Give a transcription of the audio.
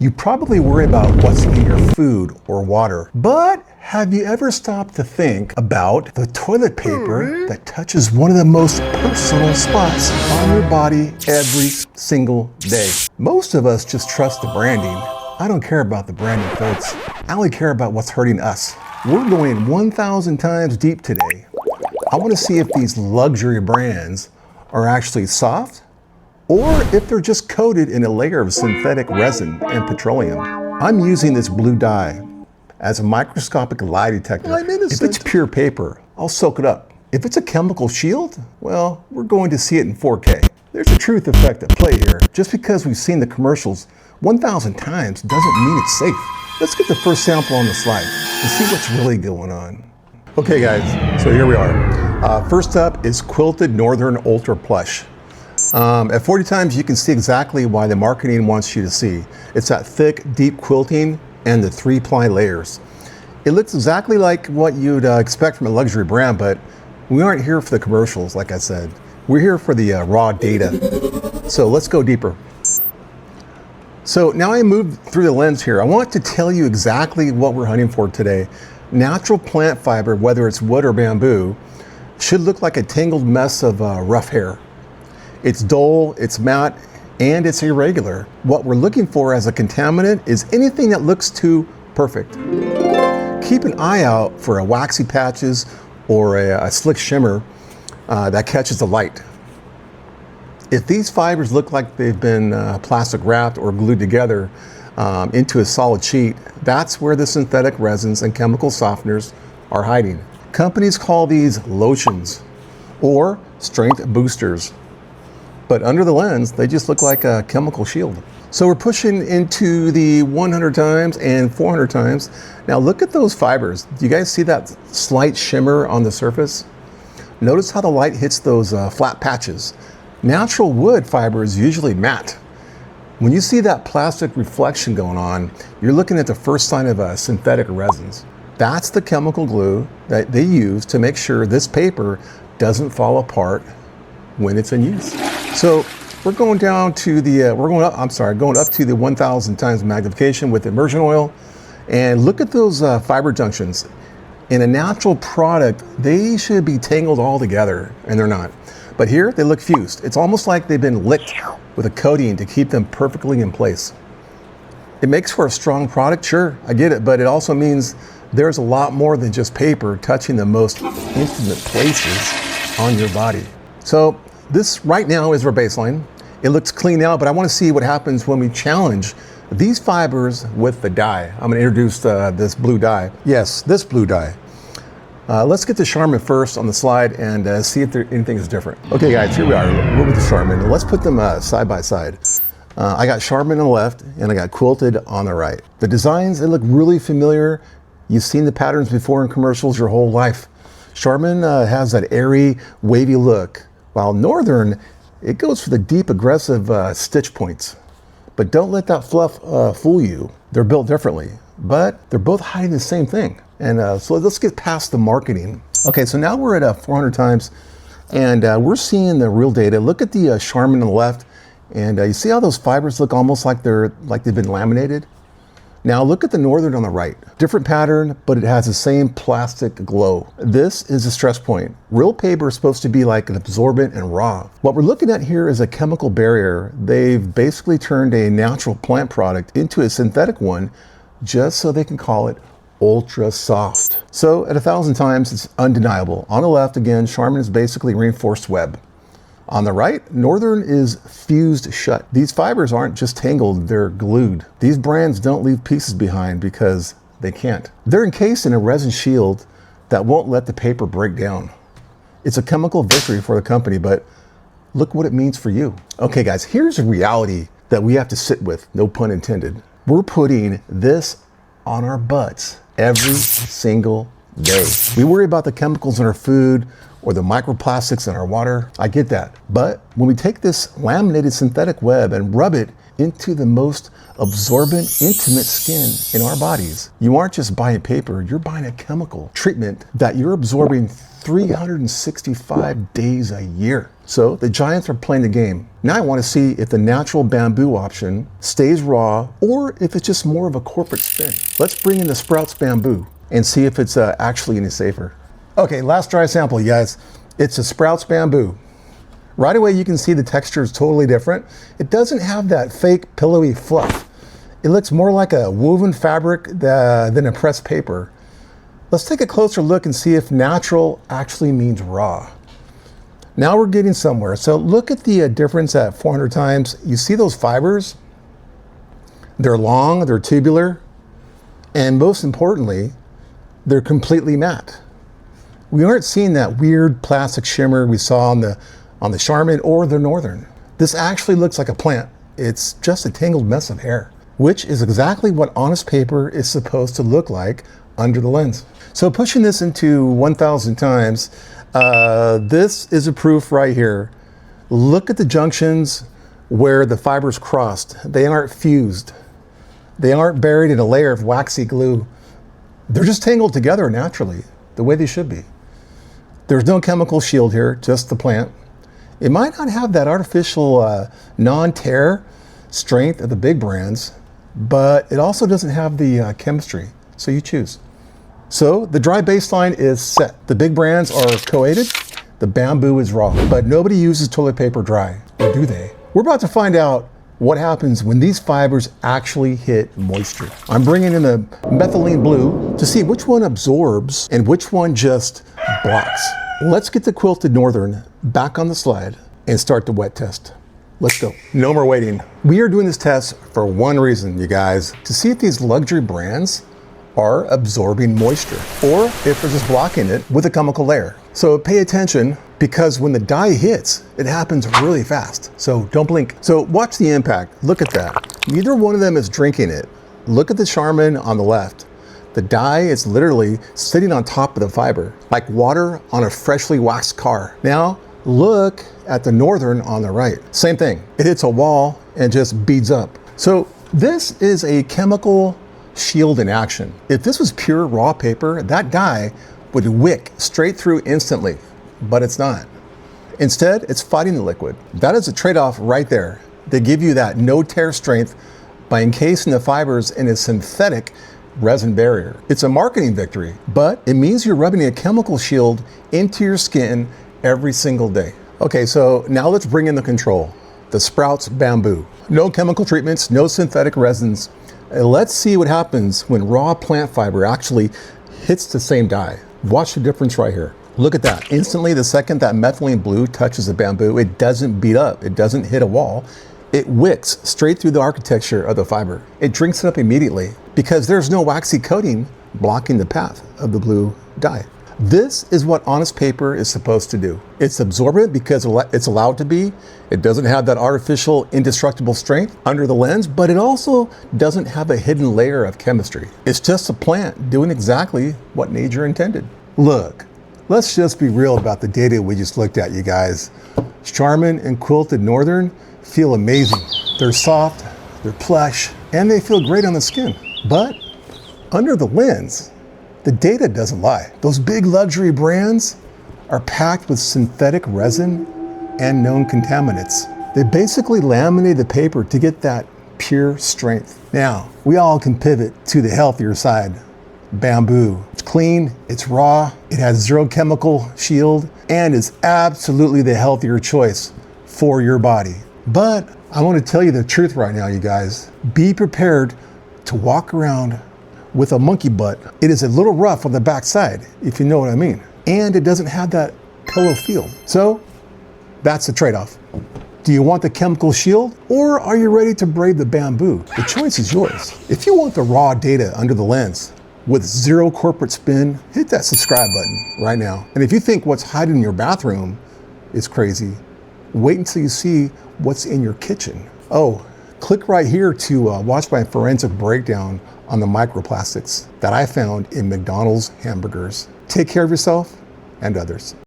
You probably worry about what's in your food or water, but have you ever stopped to think about the toilet paper that touches one of the most personal spots on your body every single day? Most of us just trust the branding. I don't care about the branding, folks. I only care about what's hurting us. We're going 1,000 times deep today. I want to see if these luxury brands are actually soft, or if they're just coated in a layer of synthetic resin and petroleum. I'm using this blue dye as a microscopic lie detector. If it's pure paper, I'll soak it up. If it's a chemical shield, well, we're going to see it in 4K. There's a truth effect at play here. Just because we've seen the commercials 1,000 times doesn't mean it's safe. Let's get the first sample on the slide and see what's really going on. Okay guys, so here we are. First up is Quilted Northern Ultra Plush. At 40 times, you can see exactly why the marketing wants you to see. It's that thick, deep quilting and the 3-ply layers. It looks exactly like what you'd expect from a luxury brand, but we aren't here for the commercials, like I said. We're here for the raw data. So let's go deeper. So now I moved through the lens here. I want to tell you exactly what we're hunting for today. Natural plant fiber, whether it's wood or bamboo, should look like a tangled mess of rough hair. It's dull, it's matte, and it's irregular. What we're looking for as a contaminant is anything that looks too perfect. Keep an eye out for waxy patches or a slick shimmer that catches the light. If these fibers look like they've been plastic wrapped or glued together into a solid sheet, that's where the synthetic resins and chemical softeners are hiding. Companies call these lotions or strength boosters. But under the lens, they just look like a chemical shield. So we're pushing into the 100 times and 400 times. Now look at those fibers. Do you guys see that slight shimmer on the surface? Notice how the light hits those flat patches. Natural wood fiber is usually matte. When you see that plastic reflection going on, you're looking at the first sign of synthetic resins. That's the chemical glue that they use to make sure this paper doesn't fall apart when it's in use. So we're going down to the, going up to the 1,000 times magnification with immersion oil. And look at those fiber junctions. In a natural product, they should be tangled all together, and they're not. But here, they look fused. It's almost like they've been licked with a coating to keep them perfectly in place. It makes for a strong product, sure, I get it, but it also means there's a lot more than just paper touching the most intimate places on your body. So this right now is our baseline. It looks clean now, but I want to see what happens when we challenge these fibers with the dye. I'm going to introduce this blue dye. Yes, this blue dye. Let's get the Charmin first on the slide and see if anything is different. Okay guys, here we are. We're with the Charmin. Let's put them side by side. I got Charmin on the left and I got Quilted on the right. The designs, they look really familiar. You've seen the patterns before in commercials your whole life. Charmin has that airy, wavy look, while Northern, it goes for the deep, aggressive stitch points. But don't let that fluff fool you. They're built differently, but they're both hiding the same thing. And so let's get past the marketing. Okay, so now we're at 400 times, and we're seeing the real data. Look at the Charmin on the left, and you see how those fibers look almost like they've been laminated? Now look at the Northern on the right. Different pattern, but it has the same plastic glow. This is a stress point. Real paper is supposed to be like an absorbent and raw. What we're looking at here is a chemical barrier. They've basically turned a natural plant product into a synthetic one just so they can call it ultra soft. So at 1,000 times, it's undeniable. On the left, again, Charmin is basically reinforced web. On the right, Northern is fused shut. These fibers aren't just tangled, they're glued. These brands don't leave pieces behind because they can't. They're encased in a resin shield that won't let the paper break down. It's a chemical victory for the company, but look what it means for you. Okay guys, here's a reality that we have to sit with, no pun intended. We're putting this on our butts every single day. We worry about the chemicals in our food or the microplastics in our water. I get that. But when we take this laminated synthetic web and rub it into the most absorbent, intimate skin in our bodies, you aren't just buying paper, you're buying a chemical treatment that you're absorbing 365 days a year. So the giants are playing the game. Now I want to see if the natural bamboo option stays raw or if it's just more of a corporate spin. Let's bring in the Sprouts bamboo and see if it's actually any safer. Okay, last dry sample, you guys. It's a Sprouts bamboo. Right away you can see the texture is totally different. It doesn't have that fake pillowy fluff. It looks more like a woven fabric than a pressed paper. Let's take a closer look and see if natural actually means raw. Now we're getting somewhere. So look at the difference at 400 times. You see those fibers? They're long, they're tubular, and most importantly, they're completely matte. We aren't seeing that weird plastic shimmer we saw on the Charmin or the Northern. This actually looks like a plant. It's just a tangled mess of hair, which is exactly what honest paper is supposed to look like under the lens. So pushing this into 1,000 times, this is a proof right here. Look at the junctions where the fibers crossed. They aren't fused. They aren't buried in a layer of waxy glue. They're just tangled together naturally, the way they should be. There's no chemical shield here, just the plant. It might not have that artificial non-tear strength of the big brands, but it also doesn't have the chemistry, so you choose. So the dry baseline is set. The big brands are coated, the bamboo is raw, but nobody uses toilet paper dry, or do they? We're about to find out what happens when these fibers actually hit moisture. I'm bringing in a methylene blue to see which one absorbs and which one just blocks. Let's get the Quilted Northern back on the slide and start the wet test. Let's go. No more waiting. We are doing this test for one reason, you guys, to see if these luxury brands are absorbing moisture or if they're just blocking it with a chemical layer. So pay attention, because when the dye hits, it happens really fast. So don't blink. So watch the impact. Look at that. Neither one of them is drinking it. Look at the Charmin on the left. The dye is literally sitting on top of the fiber, like water on a freshly waxed car. Now, look at the Northern on the right. Same thing. It hits a wall and just beads up. So this is a chemical shield in action. If this was pure raw paper, that dye would wick straight through instantly, but it's not. Instead, it's fighting the liquid. That is a trade-off right there. They give you that no tear strength by encasing the fibers in a synthetic resin barrier. It's a marketing victory, but it means you're rubbing a chemical shield into your skin every single day. Okay, so now let's bring in the control. The Sprouts bamboo. No chemical treatments, no synthetic resins. Let's see what happens when raw plant fiber actually hits the same dye. Watch the difference right here. Look at that. Instantly, the second that methylene blue touches the bamboo, it doesn't beat up. It doesn't hit a wall. It wicks straight through the architecture of the fiber. It drinks it up immediately because there's no waxy coating blocking the path of the blue dye. This is what honest paper is supposed to do. It's absorbent because it's allowed to be. It doesn't have that artificial indestructible strength under the lens, but it also doesn't have a hidden layer of chemistry. It's just a plant doing exactly what nature intended. Look, let's just be real about the data we just looked at, you guys. Charmin and Quilted Northern feel amazing. They're soft, they're plush, and they feel great on the skin. But under the lens, the data doesn't lie. Those big luxury brands are packed with synthetic resin and known contaminants. They basically laminate the paper to get that pure strength. Now, we all can pivot to the healthier side. Bamboo. It's clean, it's raw, it has zero chemical shield, and is absolutely the healthier choice for your body. But I want to tell you the truth right now, you guys. Be prepared to walk around with a monkey butt. It is a little rough on the backside, if you know what I mean. And it doesn't have that pillow feel. So that's the trade-off. Do you want the chemical shield, or are you ready to brave the bamboo? The choice is yours. If you want the raw data under the lens with zero corporate spin, hit that subscribe button right now. And if you think what's hiding in your bathroom is crazy, wait until you see what's in your kitchen. Oh, click right here to watch my forensic breakdown on the microplastics that I found in McDonald's hamburgers. Take care of yourself and others.